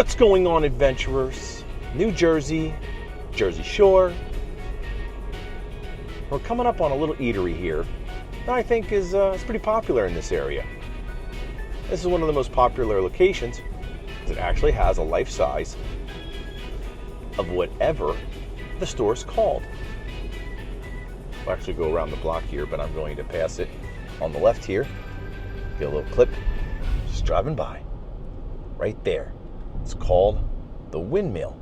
What's going on, adventurers? New Jersey, Jersey Shore. We're coming up on a little eatery here that I think is pretty popular in this area. This is one of the most popular locations. It actually has a life size of whatever the store is called. I'll actually go around the block here, but I'm going to pass it on the left here. Get a little clip, just driving by. Right there. It's called the WindMill.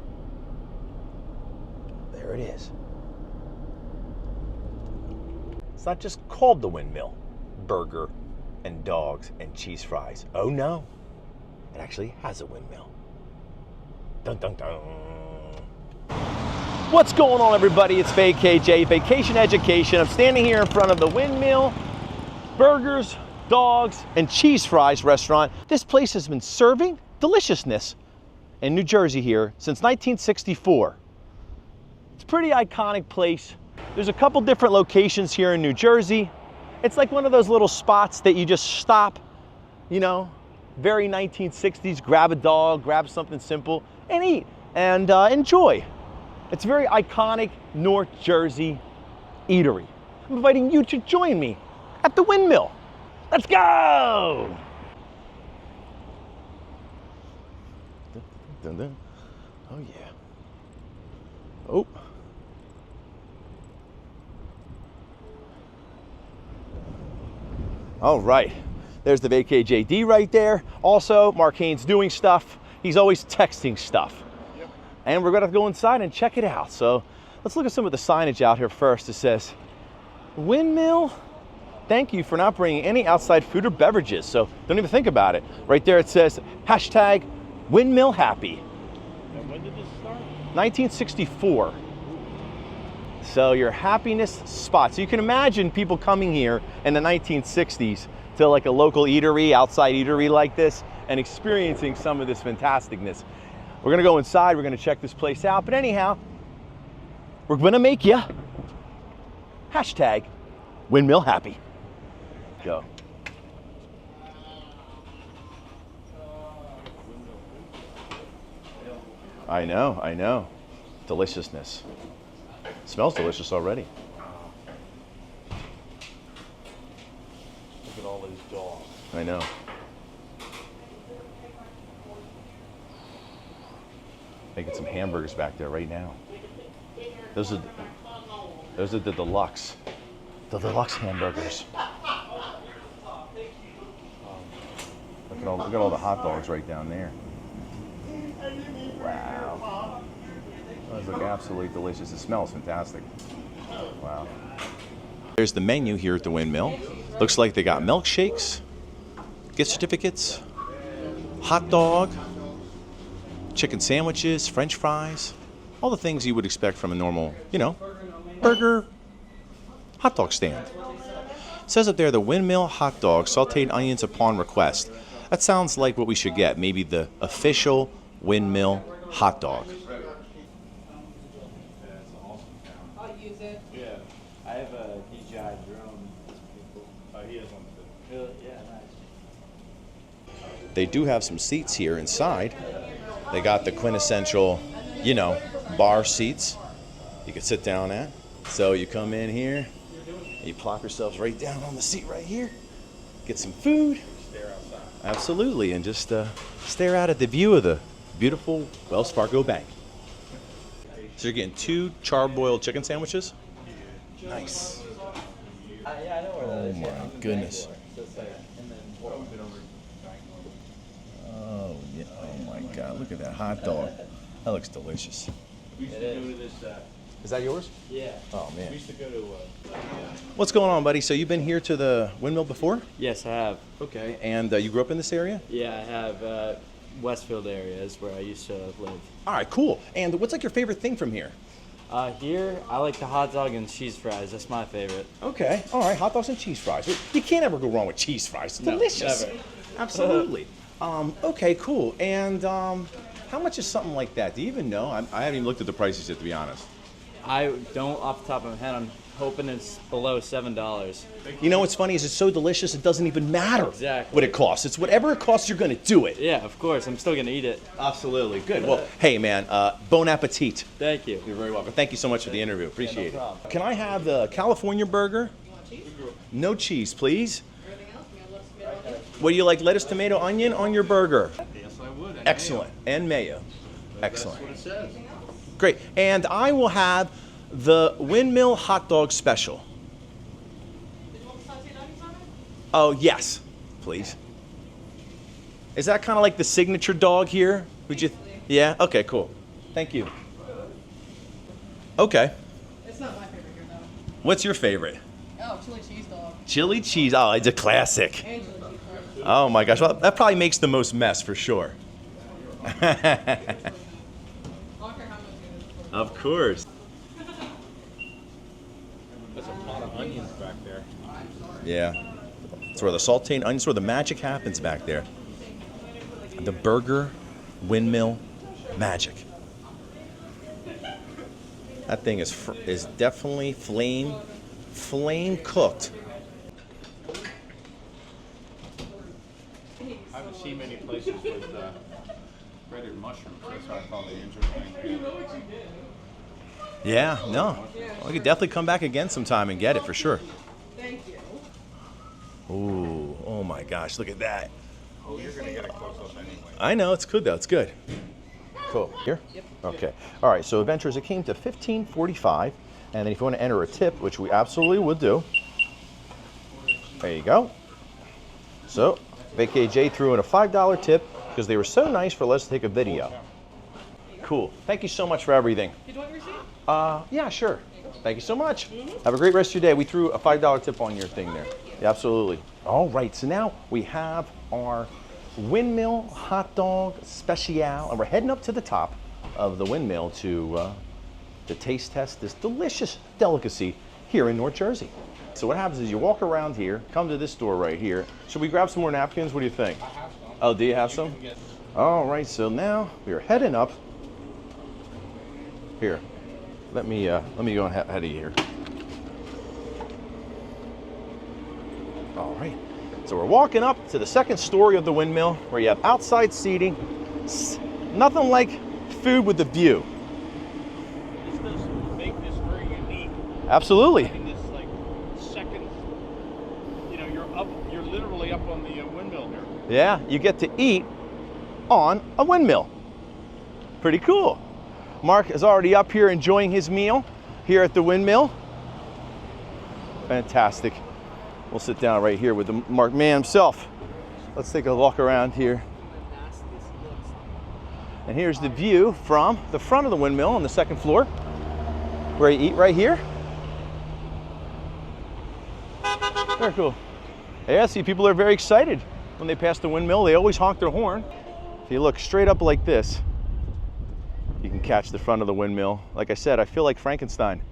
There it is. It's not just called the WindMill. Burger and dogs and cheese fries. Oh no, it actually has a windmill. Dun dun dun. What's going on, everybody? It's VKJ, Vacation Education. I'm standing here in front of the WindMill Burgers, Dogs, and Cheese Fries restaurant. This place has been serving deliciousness in New Jersey here since 1964. It's a pretty iconic place. There's a couple different locations here in New Jersey. It's like one of those little spots that you just stop, you know, very 1960s, grab a dog, grab something simple, and eat and enjoy. It's a very iconic North Jersey eatery. I'm inviting you to join me at the WindMill. Let's go! Dun, dun, dun. Oh yeah. Oh. All right, there's the VKJD right there. Also, Mark Haynes doing stuff. He's always texting stuff. Yep. And we're gonna go inside and check it out. So let's look at some of the signage out here first. It says, WindMill, thank you for not bringing any outside food or beverages. So don't even think about it. Right there it says, hashtag WindMill happy. And when did this start? 1964. So your happiness spot. So you can imagine people coming here in the 1960s to like a local eatery, outside eatery like this, and experiencing some of this fantasticness. We're gonna go inside, we're gonna check this place out, but anyhow, we're gonna make you hashtag WindMill happy. Go. I know. Deliciousness. Smells delicious already. Look at all those dogs. I know. Making some hamburgers back there right now. Those are the deluxe. The deluxe hamburgers. Look at all the hot dogs right down there. Wow. Those look absolutely delicious. It smells fantastic. Wow. There's the menu here at the WindMill. Looks like they got milkshakes, gift certificates, hot dog, chicken sandwiches, French fries, all the things you would expect from a normal, burger, hot dog stand. It says up there, the WindMill hot dog, sauteed onions upon request. That sounds like what we should get, maybe the official WindMill hot dog. Yeah, I have a DJI drone. Oh, he has one too. Yeah, nice. They do have some seats here inside. They got the quintessential, bar seats you can sit down at. So you come in here, you plop yourselves right down on the seat right here, get some food. Stare outside. Absolutely, and just stare out at the view of the beautiful Wells Fargo Bank. So you're getting 2 charbroiled chicken sandwiches? Nice. Yeah, I know where that is. Oh my goodness. Oh yeah. Oh my God! Look at that hot dog. That looks delicious. We used to go to this. Is that yours? Yeah. Oh man. We used to go to. What's going on, buddy? So you've been here to the WindMill before? Yes, I have. Okay. And you grew up in this area? Yeah, I have. Westfield area is where I used to live. All right, cool. And what's like your favorite thing from here? Here, I like the hot dog and cheese fries. That's my favorite. Okay. All right, hot dogs and cheese fries. You can't ever go wrong with cheese fries. It's No, delicious. never. Absolutely. Okay, cool. And how much is something like that? Do you even know? I haven't even looked at the prices yet, to be honest. I don't off the top of my head. I'm hoping it's below $7. You know what's funny is it's so delicious it doesn't even matter Exactly. what it costs. It's whatever it costs, you're going to do it. Yeah, of course. I'm still gonna eat it. Absolutely. Good. Well, hey, man, bon appetit. Thank you. You're very welcome. Thank you so much for the interview. Appreciate problem. it. Can I have the California burger? No cheese, please. Would you like lettuce, tomato, onion on your burger? Yes, I would. Excellent. And mayo. That's Excellent. what it says. Great. And I will have the WindMill hot dog special. Oh, yes, please. Is that kind of like the signature dog here? Would you? Yeah? Okay, cool. Thank you. Okay. It's not my favorite here, though. What's your favorite? Oh, chili cheese dog. Chili cheese. Oh, it's a classic. And chili cheese dog. Oh my gosh. Well, that probably makes the most mess for sure. I don't care how much it is. Of course. There's a pot of onions back there. Yeah. That's where the sauteed onions, where the magic happens back there. The burger WindMill magic. That thing is definitely flame cooked. I haven't seen many places with breaded mushrooms. That's why I thought they interesting. Yeah, no. We could definitely come back again sometime and get it for sure. Thank you. Ooh, oh my gosh, look at that. Oh, you're gonna get a close up anyway. I know, it's good though, it's good. Cool. Here? Yep. Okay. All right, so adventures, it came to $15.45. And then if you want to enter a tip, which we absolutely would do, there you go. So, VKJ threw in a $5 tip because they were so nice for let's take a video. Cool. Thank you so much for everything. Did you want your receipt? Yeah, sure. Thank you so much. Have a great rest of your day. We threw a $5 tip on your thing there. Yeah, absolutely. All right, so now we have our WindMill hot dog special, and we're heading up to the top of the WindMill to taste test this delicious delicacy here in North Jersey. So what happens is you walk around here, come to this door right here. Should we grab some more napkins? What do you think? I have some. Oh, do you have some? All right, so now we are heading up. Here, let me go ahead of you here. All right, so we're walking up to the second story of the WindMill where you have outside seating. Nothing like food with a view. This does make this very unique. Absolutely. Having this like second, you're literally up on the windmill here. Yeah, you get to eat on a windmill. Pretty cool. Mark is already up here enjoying his meal here at the WindMill. Fantastic. We'll sit down right here with the Mark man himself. Let's take a walk around here. And here's the view from the front of the WindMill on the second floor, where you eat right here. Very cool. Yeah, see, people are very excited when they pass the WindMill. They always honk their horn. If you look straight up like this, you can catch the front of the WindMill. Like I said, I feel like Frankenstein.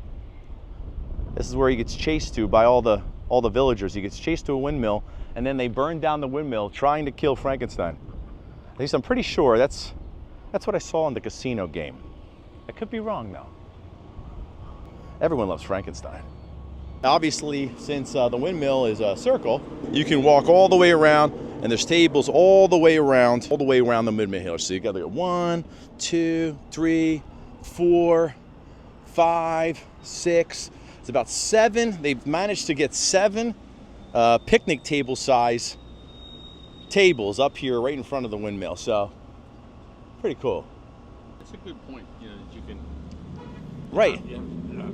This is where he gets chased to by all the villagers. He gets chased to a windmill, and then they burn down the windmill trying to kill Frankenstein. At least I'm pretty sure that's what I saw in the casino game. I could be wrong though. Everyone loves Frankenstein. Obviously, since the windmill is a circle, you can walk all the way around, and there's tables all the way around the windmill here. So you got to go 1, 2, 3, 4, 5, 6. It's about 7. They've managed to get 7 picnic table size tables up here right in front of the windmill. So pretty cool. It's a good point. That you can. Right.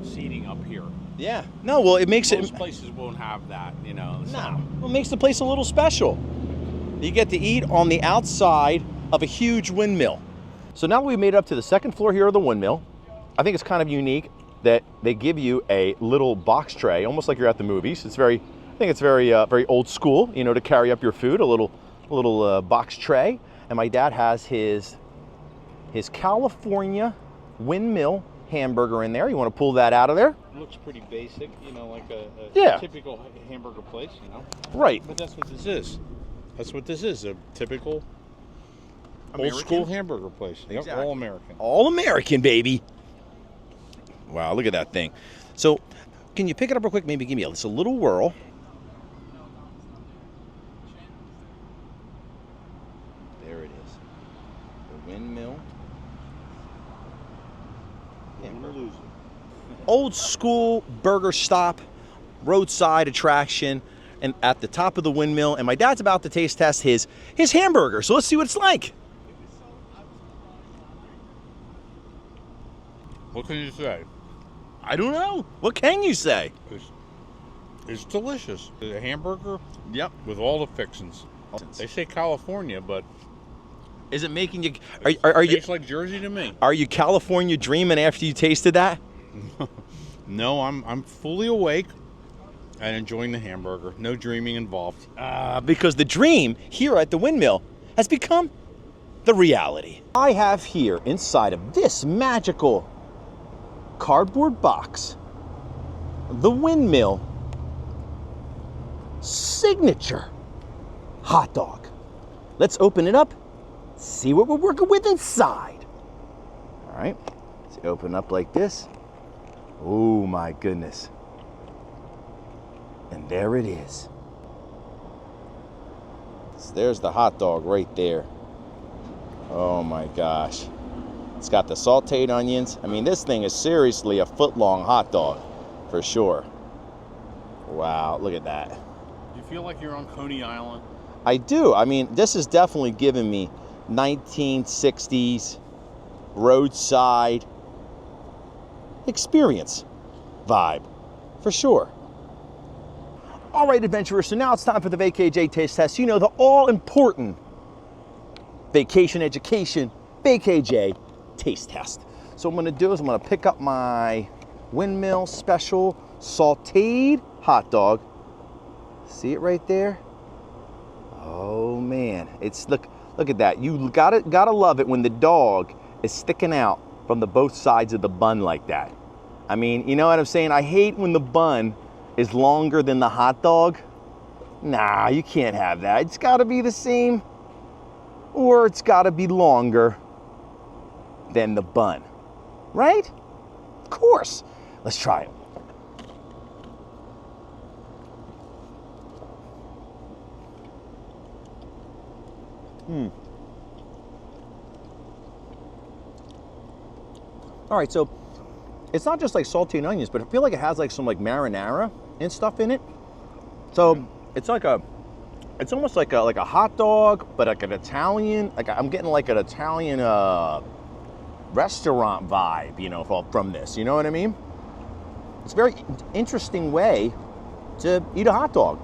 Seating up here. Yeah. No, well, it makes Most places won't have that. So. No. Well, it makes the place a little special. You get to eat on the outside of a huge windmill. So now that we've made it up to the second floor here of the windmill, I think it's kind of unique that they give you a little box tray, almost like you're at the movies. I think it's very old school, to carry up your food, a little box tray. And my dad has his California WindMill hamburger in there. You want to pull that out of there? It looks pretty basic, like a Yeah. typical hamburger place, Right. But that's what this is. That's what this is, a typical American? old school hamburger place. Yep, Exactly. all American. All American, baby. Wow, look at that thing. So, can you pick it up real quick? Maybe give me just a little whirl. There it is. The WindMill. Old school burger stop, roadside attraction, and at the top of the WindMill. And my dad's about to taste test his hamburger. So let's see what it's like. What can you say? I don't know. What can you say? It's delicious. A hamburger Yep. with all the fixings. They say California, but Is it making you? Are you? tastes like Jersey to me. Are you California dreaming after you tasted that? No, I'm fully awake and enjoying the hamburger. No dreaming involved. Because the dream here at the WindMill has become the reality. I have here inside of this magical cardboard box the WindMill signature hot dog. Let's open it up, see what we're working with inside. All right, let's open up like this. Oh my goodness. And there it is. So there's the hot dog right there. Oh my gosh. It's got the sauteed onions. I mean, this thing is seriously a foot-long hot dog, for sure. Wow, look at that. You feel like you're on Coney Island? I do. I mean, this is definitely giving me 1960s roadside experience vibe, for sure. All right, adventurers, so now it's time for the VayKJ taste test. You know, the all-important vacation education VayKJ taste test. So what I'm gonna do is I'm gonna pick up my WindMill special sauteed hot dog. See it right there? Oh man, it's look at that. You gotta love it when the dog is sticking out from the both sides of the bun like that. I mean, you know what I'm saying? I hate when the bun is longer than the hot dog. Nah, you can't have that. It's gotta be the same, or it's gotta be longer than the bun, right? Of course. Let's try it. All right, so it's not just like salty onions, but I feel like it has like some like marinara and stuff in it. So it's like it's almost like a hot dog, but like an Italian, like I'm getting like an Italian restaurant vibe, you know, from this, you know what I mean? It's a very interesting way to eat a hot dog.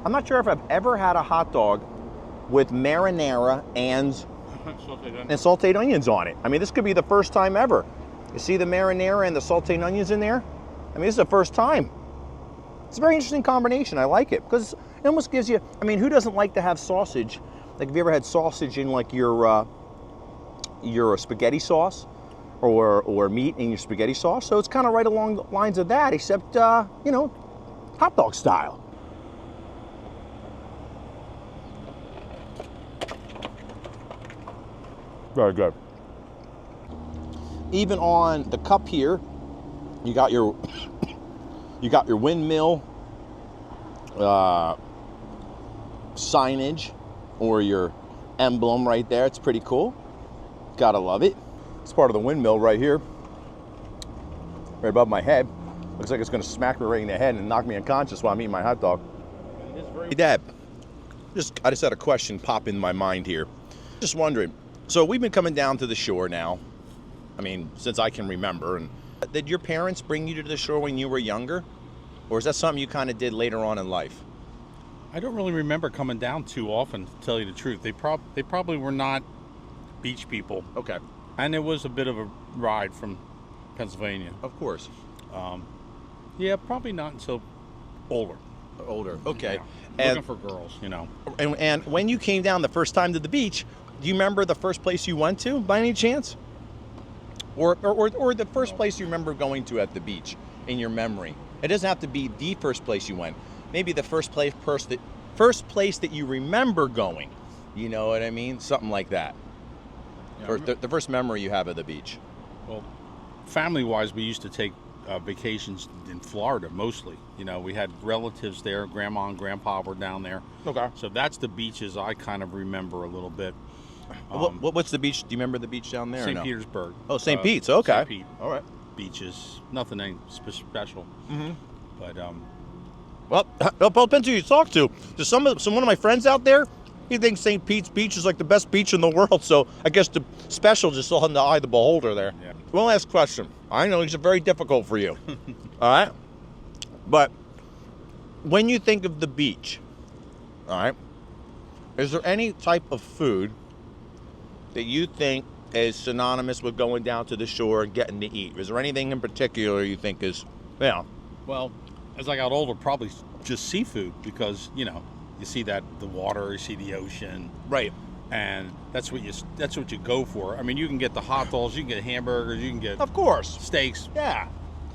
I'm not sure if I've ever had a hot dog with marinara and sauteed onions on it. I mean, this could be the first time ever. You see the marinara and the sauteed onions in there? I mean, this is the first time. It's a very interesting combination. I like it because it almost gives you, I mean, who doesn't like to have sausage? Like, have you ever had sausage in like your spaghetti sauce or meat in your spaghetti sauce? So it's kind of right along the lines of that, except, you know, hot dog style. Very good. Even on the cup here, you got your WindMill signage or your emblem right there. It's pretty cool. Gotta love it. It's part of the WindMill right here, right above my head. Looks like it's gonna smack me right in the head and knock me unconscious while I'm eating my hot dog. Hey Dad, I just had a question pop in my mind here. Just wondering, so we've been coming down to the shore now, I mean, since I can remember. And did your parents bring you to the shore when you were younger? Or is that something you kind of did later on in life? I don't really remember coming down too often, to tell you the truth. They probably were not beach people. Okay. And it was a bit of a ride from Pennsylvania. Of course. Yeah, probably not until older. Older, okay. Yeah. Looking for girls, you know. And when you came down the first time to the beach, do you remember the first place you went to by any chance? Or the first place you remember going to at the beach in your memory? It doesn't have to be the first place you went. Maybe the first place that you remember going. You know what I mean? Something like that. Yeah, Or the first memory you have of the beach. Well, family-wise, we used to take vacations in Florida mostly. You know, we had relatives there. Grandma and Grandpa were down there. Okay. So that's the beaches I kind of remember a little bit. What's the beach? Do you remember the beach down there? or St. no? Petersburg. Oh, St. Pete's. Okay. St. Pete All right. beaches. Nothing special. Mm-hmm. But Well, it depends who you talk to. There's one of my friends out there. He thinks St. Pete's Beach is like the best beach in the world. So I guess the special just saw in the eye of the beholder there. Yeah. One last question. I know these are very difficult for you. All right. But when you think of the beach, all right, is there any type of food that you think is synonymous with going down to the shore and getting to eat? Is there anything in particular you think is, well, as I got older, probably just seafood because, you know, you see the water, you see the ocean. right? And that's what you go for. I mean, you can get the hot dogs, you can get hamburgers, you can get Of course. steaks Yeah.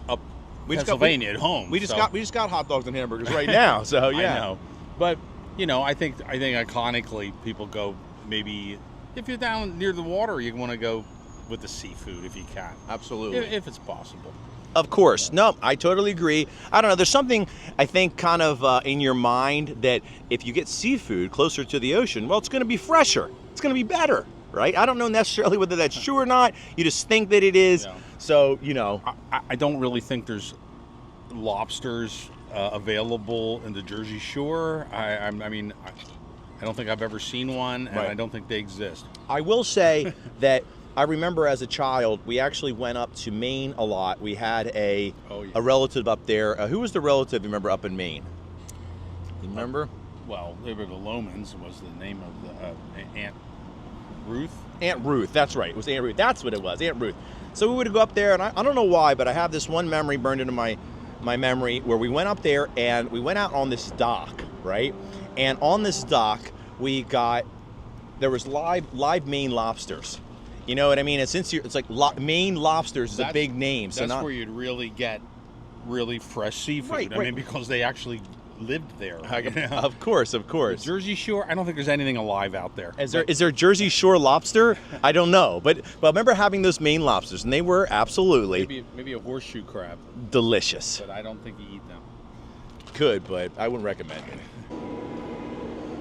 up We just got- Pennsylvania at home. We just so- got hot dogs and hamburgers right now. So yeah. I know, but you know, I think iconically people go, maybe if you're down near the water, you want to go with the seafood if you can, Absolutely. if it's possible. Of course. No, I totally agree. I don't know. There's something I think kind of in your mind that if you get seafood closer to the ocean, well, it's going to be fresher. It's going to be better, right? I don't know necessarily whether that's true or not. You just think that it is. Yeah. So, you know. I don't really think there's lobsters available in the Jersey Shore. I mean, I don't think I've ever seen one, and Right. I don't think they exist. I will say that I remember as a child, we actually went up to Maine a lot. We had a relative up there. Who was the relative you remember up in Maine? You remember? Well, they were the Lomans was the name of the Aunt Ruth. Aunt Ruth, that's right. It was Aunt Ruth. That's what it was, Aunt Ruth. So we would go up there, and I don't know why, but I have this one memory burned into my memory where we went up there and we went out on this dock, right? And on this dock, there was live Maine lobsters. You know what I mean? And since it's like Maine lobsters is a big name. So that's where you'd really get really fresh seafood. Right, I mean, because they actually lived there. You know? Of course. Jersey Shore, I don't think there's anything alive out there. Is there Jersey Shore lobster? I don't know, but I remember having those Maine lobsters, and they were absolutely maybe a horseshoe crab, delicious. but I don't think you eat them. Could, but I wouldn't recommend it.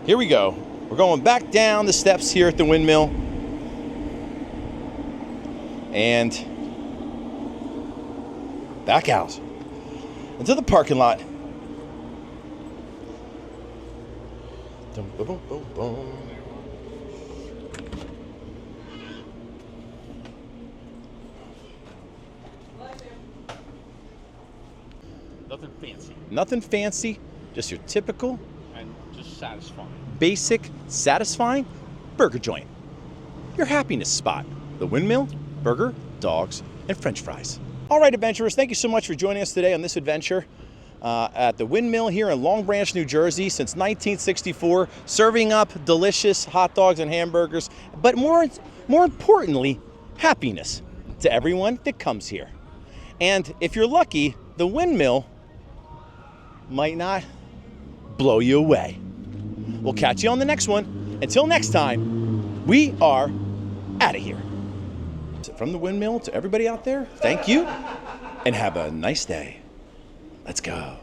Here we go. We're going back down the steps here at the windmill, and back out into the parking lot. Dum, boom, boom, boom, boom. Nothing fancy Nothing fancy, just your typical, and just satisfying. basic, satisfying burger joint. Your happiness spot. The Windmill, burger, dogs, and French fries. All right, adventurers, thank you so much for joining us today on this adventure at the Windmill here in Long Branch, New Jersey since 1964, serving up delicious hot dogs and hamburgers, but more importantly, happiness to everyone that comes here. And if you're lucky, the Windmill might not blow you away. We'll catch you on the next one. Until next time, we are out of here. From the Windmill to everybody out there, thank you and have a nice day. Let's go.